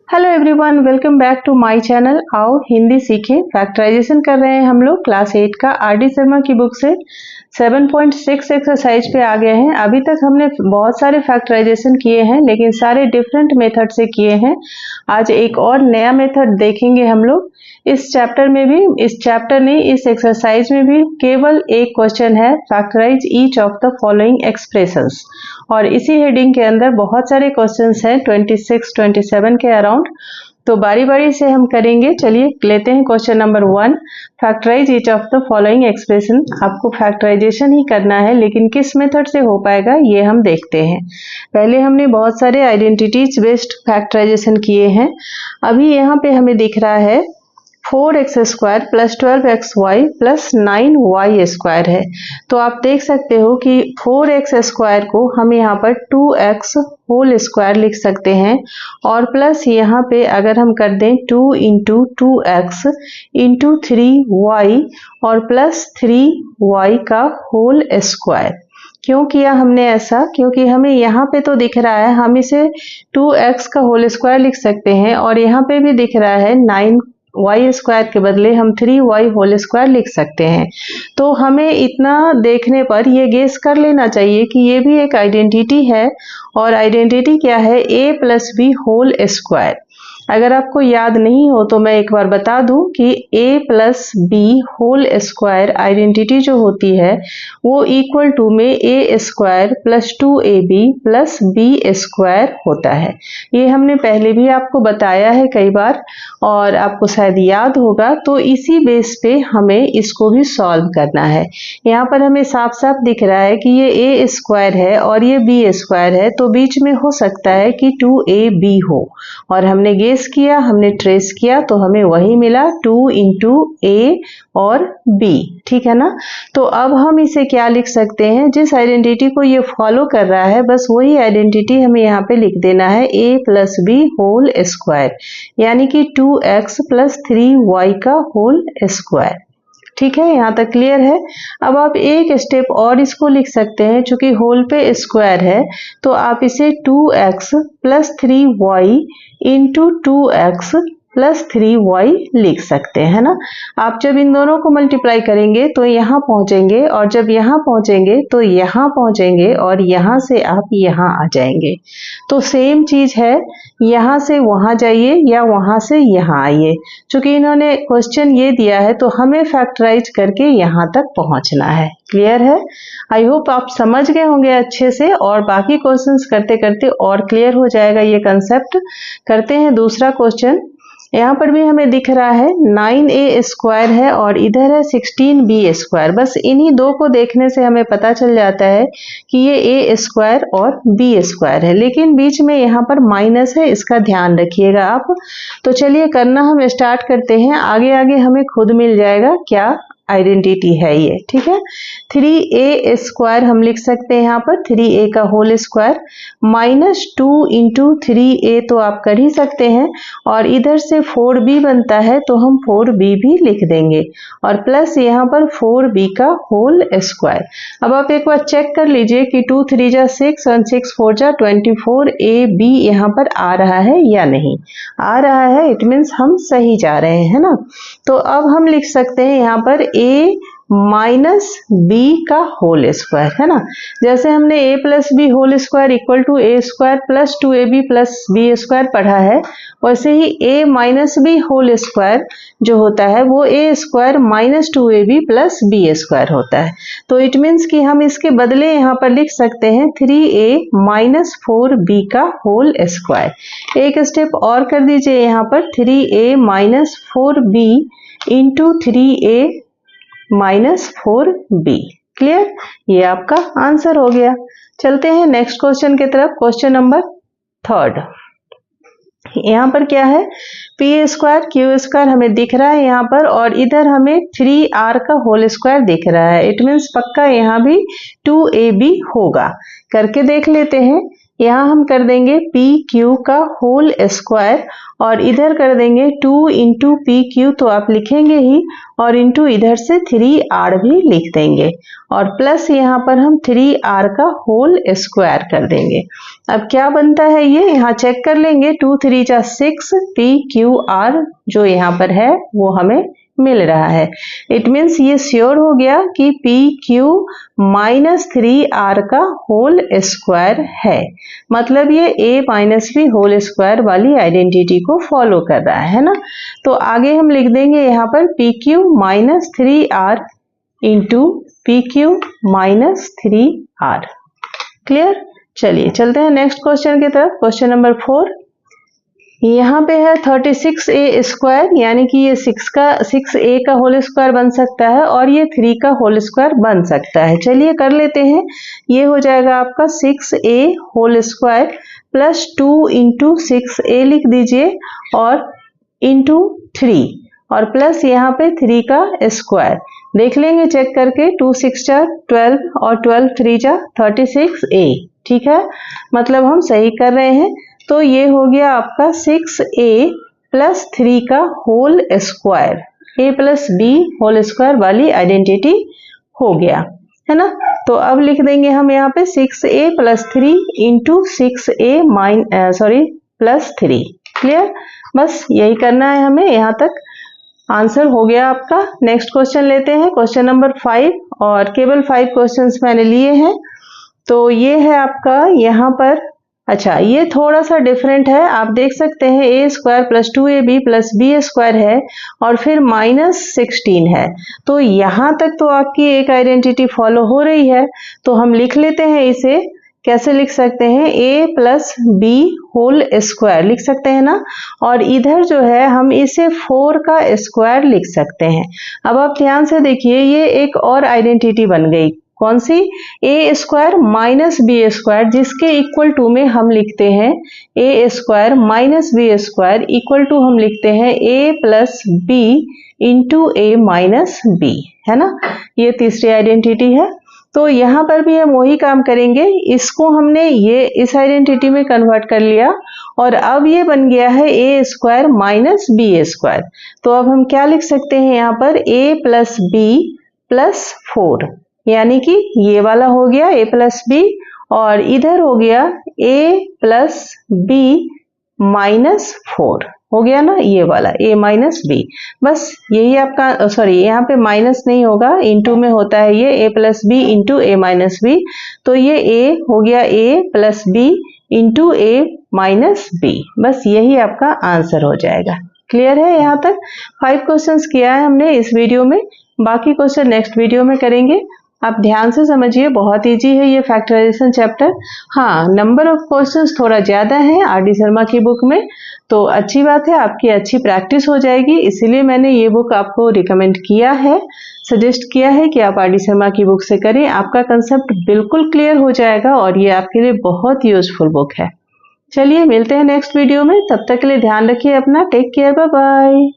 Hello everyone, welcome back to my channel. आओ हिंदी सीखें। Factorisation कर रहे हैं हम लोग क्लास 8 का आर.डी. शर्मा की बुक से 7.6 एक्सरसाइज पे आ गए हैं। अभी तक हमने बहुत सारे फैक्टराइजेशन किए हैं, लेकिन सारे डिफरेंट मेथड से किए हैं। आज एक और नया मेथड देखेंगे हम लोग। इस चैप्टर नहीं, इस एक्सरसाइज में भी केवल एक क्वेश्चन है, factorise each of the following expressions. और इसी हेडिंग के अंदर बहुत सारे क्वेश्चंस हैं, 26-27 के अराउंड। तो बारी बारी से हम करेंगे। चलिए लेते हैं question number 1, factorise each of the following expression. आपको फैक्टराइजेशन ही करना है, लेकिन किस मेथड से हो पाएगा ये हम देखते हैं। पहले हमने बहुत सारे आइडेंटिटीज बेस्ड फैक्टराइजेशन किए हैं। अभी यहाँ पे हमें दिख रहा है 4x² plus 12xy plus 9y² है। तो आप देख सकते हो कि 4x² को हम यहाँ पर 2x² लिख सकते हैं, और प्लस यहाँ पे अगर हम कर दें 2 × 2x × 3y और प्लस 3y का होल स्क्वायर। क्यों किया हमने ऐसा? क्योंकि हमें यहाँ पे तो दिख रहा है, हम इसे 2x का होल स्क्वायर लिख सकते हैं, और यहाँ पे भी दिख रहा है 9y² के बदले हम 3y होल स्क्वायर लिख सकते हैं। तो हमें इतना देखने पर ये गेस कर लेना चाहिए कि ये भी एक आइडेंटिटी है। और आइडेंटिटी क्या है? a + b whole square. अगर आपको याद नहीं हो तो मैं एक बार बता दूं कि a + b whole square identity जो होती है वो इक्वल टू में a² + 2ab + b² होता है। ये हमने पहले भी आपको बताया है कई बार, और आपको शायद याद होगा। तो इसी बेस पे हमें इसको भी सॉल्व करना है। यहाँ पर हमें साफ साफ दिख रहा है कि ये a² है और ये b² है, तो बीच में हो सकता है कि 2ab हो, और हमने गेस किया, हमने ट्रेस किया, तो हमें वही मिला 2 × a और b। ठीक है ना? तो अब हम इसे क्या लिख सकते हैं? जिस आइडेंटिटी को ये फॉलो कर रहा है बस वही आइडेंटिटी हमें यहाँ पे लिख देना है, a + b होल स्क्वायर, यानी कि 2x + 3y का होल स्क्वायर। ठीक है, यहाँ तक क्लियर है। अब आप एक स्टेप और इसको लिख सकते हैं, चूंकि होल पे स्क्वायर है तो आप इसे 2x + 3y × 2x + 3y लिख सकते हैं ना। आप जब इन दोनों को मल्टीप्लाई करेंगे तो यहाँ पहुंचेंगे, और जब यहाँ पहुंचेंगे तो यहाँ पहुंचेंगे, और यहाँ से आप यहाँ आ जाएंगे। तो सेम चीज है, यहाँ से वहां जाइए या वहां से यहाँ आइए। चूंकि इन्होंने क्वेश्चन ये दिया है तो हमें फैक्टराइज करके यहाँ तक पहुंचना है। क्लियर है? आई होप आप समझ गए होंगे अच्छे से, और बाकी क्वेश्चंस करते करते और क्लियर हो जाएगा ये कंसेप्ट। करते हैं दूसरा क्वेश्चन। यहाँ पर भी हमें दिख रहा है 9a² है और इधर है 16b²। बस इन्हीं दो को देखने से हमें पता चल जाता है कि ये a² और b² है, लेकिन बीच में यहाँ पर माइनस है, इसका ध्यान रखिएगा आप। तो चलिए करना हम स्टार्ट करते हैं। आगे आगे हमें खुद मिल जाएगा क्या आइडेंटिटी है ये। ठीक है, 3a² हम लिख सकते हैं यहाँ पर, 3a का होल स्क्वायर -2 × 3a तो आप कर ही सकते हैं, और इधर से 4b बनता है तो हम 4b भी लिख देंगे, और प्लस यहाँ पर 4b का होल स्क्वायर। अब आप एक बार चेक कर लीजिए कि 2 × 3 = 6 और 6 × 4 = 24ab यहाँ पर आ रहा है या नहीं आ रहा है। इट मीन्स हम सही जा रहे हैं ना। तो अब हम लिख सकते हैं यहाँ पर a - b का होल स्क्वायर, है ना। जैसे हमने a + b whole square equal to a² + 2ab + b² पढ़ा है, वैसे ही a - b होल स्क्वायर जो होता है वो a² - 2ab + b² होता है। तो इट मीन्स कि हम इसके बदले यहाँ पर लिख सकते हैं 3a - 4b का होल स्क्वायर। एक स्टेप और कर दीजिए यहाँ पर, 3a - 4b × 3a - 4b। Clear? ये आपका आंसर हो गया। चलते हैं नेक्स्ट क्वेश्चन की तरफ। Question number 3। यहाँ पर क्या है? p² q² हमें दिख रहा है यहाँ पर, और इधर हमें 3r का होल स्क्वायर दिख रहा है। इट मीन्स पक्का यहाँ भी 2ab होगा। करके देख लेते हैं। यहाँ हम कर देंगे पी क्यू का होल स्क्वायर और इधर कर देंगे 2 इंटू पी क्यू, तो आप लिखेंगे ही, और इंटू इधर से 3r भी लिख देंगे और प्लस यहाँ पर हम 3r का होल स्क्वायर कर देंगे। अब क्या बनता है ये यहाँ चेक कर लेंगे, 2 3 जा 6 पी क्यू आर जो यहाँ पर है वो हमें मिल रहा है। इट मीन्स ये श्योर हो गया कि पी क्यू माइनस 3r का होल स्क्वायर है, मतलब ये a minus B whole square वाली आइडेंटिटी को फॉलो कर रहा है ना। तो आगे हम लिख देंगे यहाँ पर P Q minus 3r into P Q minus 3r। Clear? चलिए चलते हैं नेक्स्ट क्वेश्चन की तरफ। क्वेश्चन नंबर 4, यहाँ पे है 36a स्क्वायर, यानी कि ये 6a का होल स्क्वायर बन सकता है और ये 3 का होल स्क्वायर बन सकता है। चलिए कर लेते हैं। ये हो जाएगा आपका 6a whole square plus 2 into 6a लिख दीजिए और इंटू 3 और प्लस यहाँ पे 3 का स्क्वायर देख लेंगे चेक करके, 2 6 जा 12 और 12 3 जा 36a। ठीक है, मतलब हम सही कर रहे हैं। तो ये हो गया आपका 6a प्लस 3 का whole square, a plus b whole square वाली आइडेंटिटी हो गया है ना। तो अब लिख देंगे हम यहाँ पे 6a plus 3 into 6a plus 3। Clear? बस यही करना है हमें, यहाँ तक आंसर हो गया आपका। नेक्स्ट क्वेश्चन लेते हैं, क्वेश्चन नंबर 5, और केवल 5 क्वेश्चंस मैंने लिए हैं। तो ये है आपका यहाँ पर, अच्छा ये थोड़ा सा डिफरेंट है, आप देख सकते हैं a square plus 2ab plus b square है और फिर माइनस 16 है। तो यहाँ तक तो आपकी एक आइडेंटिटी फॉलो हो रही है, तो हम लिख लेते हैं इसे। कैसे लिख सकते हैं? a plus b whole square लिख सकते हैं ना, और इधर जो है हम इसे 4 का स्क्वायर लिख सकते हैं। अब आप ध्यान से देखिए, ये एक और आइडेंटिटी बन गई। कौन सी? a square minus B square, जिसके इक्वल टू में हम लिखते हैं a square minus B square equal to हम लिखते हैं a plus B into a minus B, है ना। ये तीसरी आइडेंटिटी है। तो यहाँ पर भी हम वही काम करेंगे, इसको हमने ये इस आइडेंटिटी में कन्वर्ट कर लिया और अब ये बन गया है a square minus B square. तो अब हम क्या लिख सकते हैं यहाँ पर? a प्लस बी प्लस 4, यानी कि ये वाला हो गया a प्लस बी और इधर हो गया a प्लस बी माइनस 4, हो गया ना ये वाला a माइनस बी। बस यही आपका, सॉरी यहाँ पे माइनस नहीं होगा, इंटू में होता है ये a plus B into a minus B. तो ये a हो गया a plus B into a minus B. बस यही आपका आंसर हो जाएगा। क्लियर है? यहाँ तक 5 क्वेश्चंस किया है हमने इस वीडियो में, बाकी क्वेश्चन नेक्स्ट वीडियो में करेंगे। आप ध्यान से समझिए, बहुत इजी है ये फैक्टराइजेशन चैप्टर। हाँ, नंबर ऑफ क्वेश्चंस थोड़ा ज़्यादा है आर डी शर्मा की बुक में, तो अच्छी बात है, आपकी अच्छी प्रैक्टिस हो जाएगी। इसीलिए मैंने ये बुक आपको रिकमेंड किया है, सजेस्ट किया है कि आप आर डी शर्मा की बुक से करें। आपका कंसेप्ट बिल्कुल क्लियर हो जाएगा और ये आपके लिए बहुत यूजफुल बुक है। चलिए मिलते हैं नेक्स्ट वीडियो में, तब तक के लिए ध्यान रखिए अपना। Take care, bye bye.